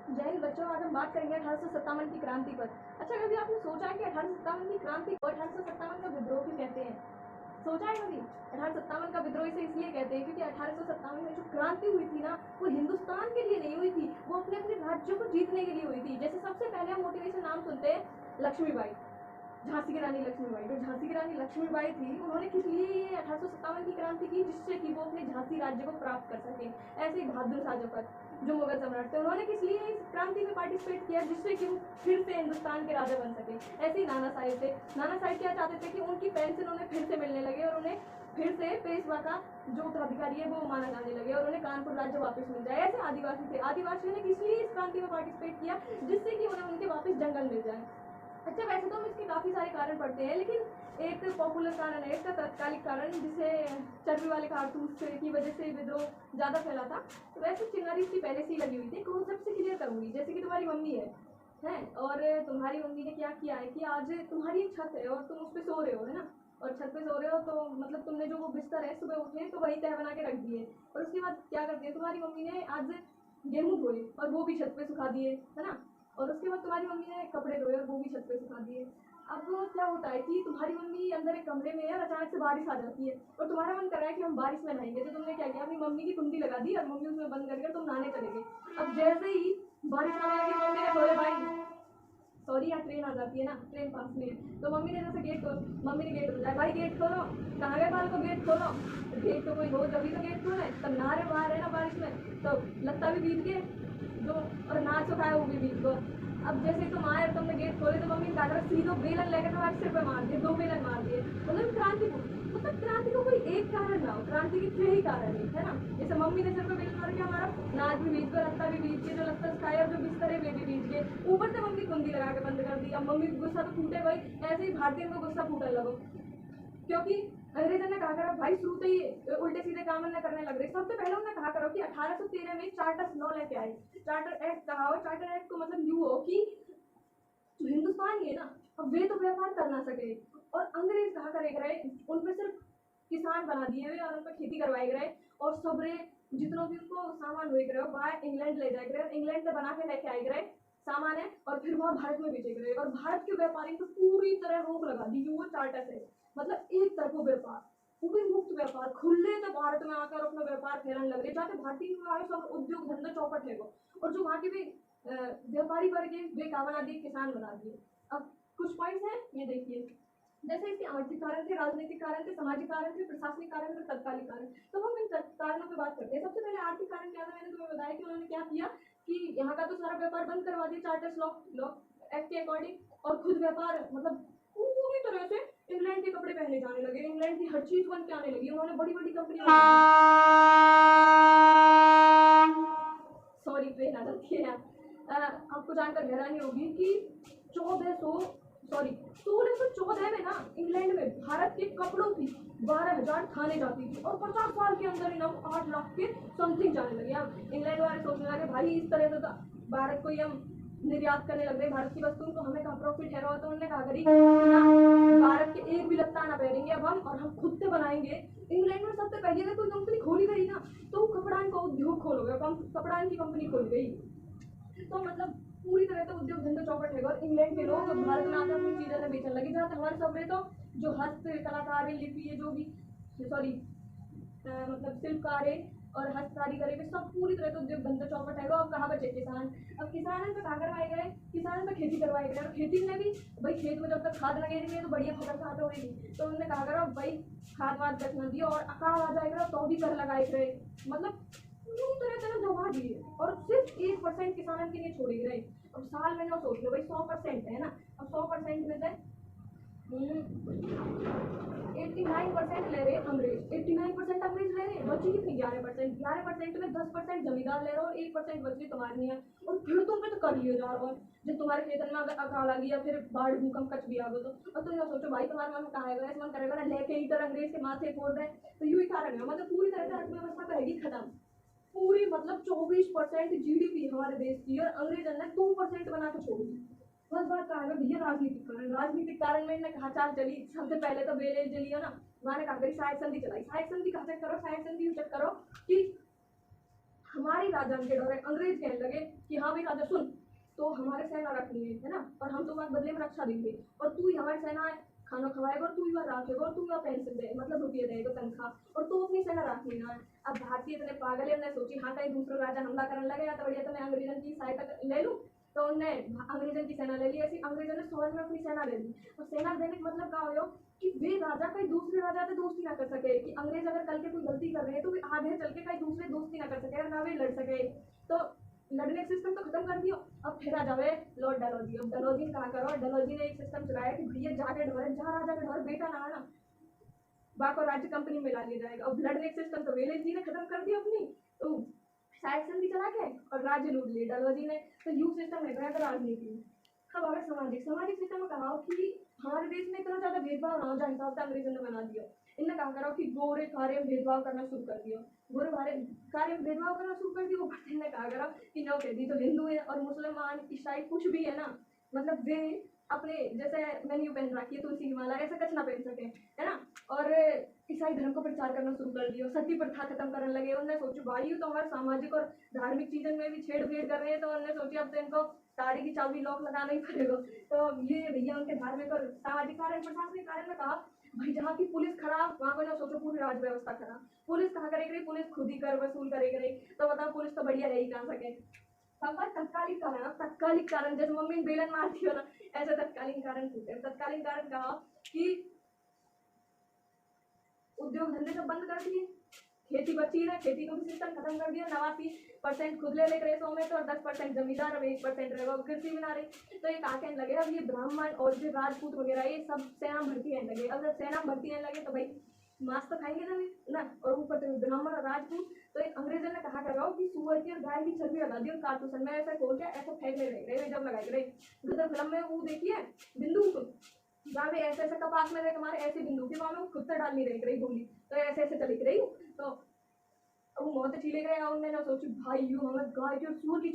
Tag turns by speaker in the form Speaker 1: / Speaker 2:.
Speaker 1: जय हिंद बच्चों। आज हम बात करेंगे 1857 की क्रांति पर। अच्छा, कभी आपने सोचा है कि 1857 की क्रांति को 1857 का विद्रोह क्यों कहते हैं? सोचा है कभी? 1857 का विद्रोह इसे इसलिए कहते हैं क्योंकि 1857 में जो क्रांति हुई थी ना, वो हिंदुस्तान के लिए नहीं हुई थी, वो अपने अपने राज्यों को जीतने के लिए हुई थी। जैसे सबसे पहले हम मोटिवेशन नाम सुनते हैं लक्ष्मीबाई, झांसी की रानी लक्ष्मीबाई। जो झांसी की रानी लक्ष्मीबाई थी, उन्होंने किस लिए ये 1857 की क्रांति की? जिससे कि वो अपने झांसी राज्य को प्राप्त कर सके। ऐसे ही बहादुर शाह जफर जो मुगल सम्राट थे, उन्होंने किस लिए इस क्रांति में पार्टिसिपेट किया? जिससे कि वो फिर से हिंदुस्तान के राजा बन सके। ऐसे ही नाना साहेब थे। नाना साहेब क्या चाहते थे कि उनकी पेंशन उन्हें फिर से मिलने लगे और उन्हें फिर से पेशवा का जो उत्तराधिकारी है वो माना जाने लगे और उन्हें कानपुर राज्य वापस मिल जाए। ऐसे आदिवासी थे। आदिवासियों ने किस लिए इस क्रांति में पार्टिसिपेट किया? जिससे कि उन्हें उनके वापस जंगल मिल जाए। अच्छा, वैसे तो हम इसके काफ़ी सारे कारण पढ़ते हैं, लेकिन एक पॉपुलर कारण है इसका, तत्कालिक कारण, जिसे चर्बी वाले कारतूस की वजह से विद्रोह ज़्यादा फैला था। तो वैसे चिंगारी इसकी पहले से ही लगी हुई थी। कॉन्सेप्ट से क्लियर करूँगी। जैसे कि तुम्हारी मम्मी है और तुम्हारी मम्मी ने क्या किया है कि आज तुम्हारी एक छत है और तुम उस पर सो रहे हो, है ना? और छत पे सो रहे हो तो मतलब तुमने जो वो बिस्तर है सुबह उठे तो वही तह बना के रख दिए। और उसके बाद क्या करती है तुम्हारी मम्मी ने? आज गेहूँ धोए और वो भी छत पे सुखा दिए, है ना? और उसके बाद तुम्हारी मम्मी ने कपड़े धोए और वो भी छत पे सुखा दिए। अब क्या होता है कि तुम्हारी मम्मी अंदर एक कमरे में है और अचानक से बारिश आ जाती है और तुम्हारा मन कर रहा है कि हम बारिश में नहाएंगे। तो तुमने क्या किया? अपनी मम्मी की कुंडी लगा दी और मम्मी उसमें बंद करके तुम नहाने चले गए। अब जैसे ही बारिश आने लगी, मम्मी ने बोले भाई सॉरी, यहाँ ट्रेन आ जाती है ना, ट्रेन पास में है। तो मम्मी ने जैसे मम्मी ने गेट बजाया, भाई गेट खोलो। कहाँ गए बाल को? गेट खोलो। गेट तो कोई हो जब तो गेट खोले, तब नहा रहे बाहर है ना बारिश में, तो लत्ता भी भीग गए जो, और ना सुखाया वो भी भीग गो। अब जैसे तुम आए और तुमने गेट खोले तो मम्मी ने कहा सीधो बेलन लेकर तुम्हारे सिर पे मार दिए, 2 बेलन मार दिए। क्रांति को कोई एक कारण ना हो, क्रांति के 6 ही कारण है ना? जैसे मम्मी ने सिर पे बेलन मार के हमारा नाच भी भीग गया, लत्ता भी भीग गया, जो लत्ता सुखाया और जो बिस्तर है वे भी भीग गए। ऊपर से मम्मी कुंडी लगा के बंद कर दी। अब मम्मी को गुस्सा तो फूटे भाई, ऐसे ही भारतीयों को गुस्सा फूटने लगो, क्योंकि अंग्रेजों ने कहा करो भाई शुरू से ही उल्टे सीधे काम न करने लग रहे। सबसे पहले उन्होंने कहा करो कि 1813 में चार्टर लॉ लेके आए। चार्टर एक्ट कहा हो। चार्टर एक्ट को मतलब यूँ हो कि जो हिंदुस्तान है ना, अब वे तो व्यापार कर ना सके और अंग्रेज कहा करे गए, उन पर सिर्फ किसान बना दिए हुए और उन पर खेती करवाए गए और सबरे जितनों भी उनको सामान हुए गए बाहर इंग्लैंड ले जाए गए, इंग्लैंड से बना के लेके आए गए सामान है और फिर वह भारत में बेचे गए और भारत के व्यापारी को पूरी तरह रोक लगा दी। वो चार्टर से मतलब एक तरफा व्यापार, पूरी मुक्त व्यापार, खुले तो भारत में आकर अपना व्यापार फैलाने लग रहे। जहाँ भारतीय आए सब उद्योग धंधा चौपट है वो, और जो वहाँ के भी व्यापारी वर्ग है वे क्या बना दिए? किसान बना दिए। अब कुछ पॉइंट्स हैं, ये देखिए। जैसे इसके आर्थिक कारण थे, राजनीतिक कारण थे, सामाजिक कारण थे, प्रशासनिक कारण थे, तत्कालिक कारण। तो हम इन कारणों पे बात करते हैं। सबसे पहले आर्थिक कारण क्या था? मैंने तुम्हें बताया कि उन्होंने क्या किया कि यहाँ का तो सारा व्यापार बंद करवा दिया चार्टर्स लॉ एक्ट के अकॉर्डिंग, और खुद व्यापार मतलब पूरी तरह से इंग्लैंड के कपड़े पहने जाने लगे, इंग्लैंड की हर चीज बन के आने लगी। उन्होंने बड़ी बड़ी कंपनियां, सॉरी ट्रेन आ जाती है यार। आपको जानकर हैरानी होगी कि 1614 में ना इंग्लैंड में भारत के कपड़ों की 12,000 थाने जाती थी और 50 साल के अंदर ही ना 8 लाख के समथिंग जाने लगे। अब इंग्लैंड वाले सोचने लगे भाई इस तरह से तो भारत को ही हम निर्यात करने लग रहे, भारत की वस्तुओं को हमें कहाँ प्रॉफिट है। तो उन्होंने कहा करी ना भारत के एक भी लत्ता ना पहनेंगे अब हम, और हम खुद से बनाएंगे। इंग्लैंड में सबसे पहले अगर कोई कंपनी खोली गई ना तो कपड़ान का उद्योग खोलोगे, कपड़ान की कंपनी खोल गई। तो मतलब पूरी तरह से उद्योग धंधा चौपट है और इंग्लैंड के लोग भारत में आकर अपनी चीजें बेचने लगे। जहाँ हमारे सबरे तो जो हस्त कलाकार है, लिपि है, जो भी सॉरी मतलब शिल्पकार है और हस्तकारीगर है, सब पूरी तरह से उद्योग धंधा चौपट है। अब कहाँ बचे किसान? अब किसान पे कहाँ करवाए गए? किसान पे खेती करवाए गए और खेती में भी भाई खेत में जब तक खाद लगेगी तो बढ़िया फसल खाते होगी। तो उन्होंने कहा करो भाई खाद वाद बचना दिए और अकाल आ जाएगा तो भी कर लगाए गए, मतलब पूरी तरह से दबा दिए और सिर्फ 1% किसानों के लिए छोड़े गए। अब साल में ना सोच लो भाई 100% है ना, अब 100% में से 89% ले रहे अंग्रेज, 89% अंग्रेज ले रहे, बची कितनी? 11%। 11% में 10% जमींदार ले रहे हो, 1% बची तुम्हारी है और फिर तुम पे तो कर लियो जा रहा है। जब तुम्हारे खेतन में अगर अकाल आ गया, फिर बाढ़ भूकंप कच भी आ गया तो तुम ये सोचो भाई तुम्हारे मन में कहा है मन करेगा ना लेके इधर अंग्रेज के माथे फोड़ रहे। तो यही कारण है, मतलब पूरी तरह से अर्थव्यवस्था करेगी खत्म पूरी, मतलब 24% जीडीपी हमारे देश की और अंग्रेजों ने 2% बना के छोड़ दी। बस बात कारण है भैया राजनीतिक कारण। राजनीतिक कारण में इन्हें कहा चाल चली, सबसे पहले तो बेले जली है ना, मैंने कहा करी सहायक संधि चलाई। सहायक संधि कहा चेक करो, सहायक संधि चेक करो कि हमारी राजधानी के दौरे अंग्रेज कहने लगे कि हाँ हाँ भाई राजा सुन, तो हमारे सेना रखनी है ना, और हम तो बात बदले में रक्षा देंगे, और तू ही हमारी सेना है खाना खवाएगा, और तू ही वहाँ रखेगा, और तू ही वहाँ पेंशन दे मतलब रुपये देगा तनख्वाह, और तू अपनी सेना रख लेना है। अब भारतीय इतने पागल है, उन्हें सोची हाँ कहीं दूसरा राजा हमला करने लगे या तो बढ़िया तो मैं अंग्रेजन की सहायता ले लूँ, तो उनने अंग्रेजन की सेना ले ली। ऐसी अंग्रेजों ने 100 में अपनी सेना ले ली, और सेना देने का मतलब क्या हो कि वे राजा कहीं दूसरे राजा से दोस्ती ना कर सके, कि अंग्रेज अगर कल के कोई गलती कर रहे हैं तो वे आगे चल के कहीं दूसरे दोस्ती ना कर सके और ना वे लड़ सके। तो लड़ने सिस्टम तो खत्म कर दियो। अब फिर आ जावे लॉर्ड डलहौजी। अब डलहौजी ने कहा करो, डलहौजी ने एक सिस्टम चलाया कि भैया जाके ढोरे जहाँ राजा का ढोर बेटा ना है ना बाको राज्य कंपनी में ला लिया जाएगा। अब लड़ने सिस्टम तो वेलेज जी ने खत्म कर दिया अपनी, तो शासन भी चला के और राज्य लूट लिए डलहौजी ने। तो यू सिस्टम है गया राजनीति। अब अगर सामाजिक सिस्टम में कहा कि हमारे देश में इतना ज्यादा भेदभाव ना हो जाए हिसाब से अंग्रेजों ने बना दिया। इनने कहा करो कि गोरे कार्य में भेदभाव करना शुरू कर दिया, गोरे कार्य में भेदभाव करना शुरू कर दिया। ऊपर ने कहा करो कि नो कहती तो हिंदू है और मुसलमान ईसाई कुछ भी है ना, मतलब वे अपने जैसे मैंने यू पहन रखी है तुलसी की माला ऐसा कुछ ना पहन सके है ना, और ईसाई धर्म को प्रचार करना शुरू कर दिया, सती प्रथा खत्म करने लगे। उन्होंने सोचा भाई तो हमारे सामाजिक और धार्मिक चीजों में भी छेड़छेड़ कर रहे हैं, तो उन्होंने सोचा अब तो इनको साड़ी की चाबी लॉक लगाना ही पड़ेगा। तो ये भैया उनके धार्मिक और सामाजिक कार्य प्रशासनिक कार्य में कहा भाई जहाँ की पुलिस खराब वहाँ को ना सोचो पूरी राज व्यवस्था खराब। पुलिस कहाँ करेगी, पुलिस खुद ही कर वसूल करेगी, तो बताओ पुलिस तो बढ़िया रह ही कहाँ सके। तत्कालिक कारण, अब तत्कालिक कारण जैसे मम्मी बेलन मारती हो ना ऐसे तत्कालीन कारण होते हैं। तत्कालीन कारण कहा कि उद्योग धंधे सब बंद कर दिए, खेती बची है, खेती को भी सिस्टम खत्म कर दिया। 89% खुद ले रहे 100 में तो, और 10% जमींदार, अब 1% रहेगा कृषि बना रहे। तो एक आके लगे अब ये ब्राह्मण और जो राजपूत वगैरह ये सब सेना भर्ती आने लगे। अब जब सेना भर्ती आने लगे तो भाई मांस तो खाएंगे ना, और ऊपर तो ब्राह्मण और राजपूत। तो एक अंग्रेजों ने कहा करो कि सुअर की और गाय की चर्बी लगा दी और कारतूसन में ऐसा खोल के ऐसा फेंकने रहे जब लगाई रही। गदर फिल्म में वो देखिए बिंदु वहाँ पे ऐसे ऐसे कपास में हमारे ऐसे बिंदु के वहाँ में खुद से डालनी रही गोली, तो ऐसे ऐसे चली रही। तो वो मौत छिले गए, उन्होंने सोची भाई यू हमें गाय की और सुअर की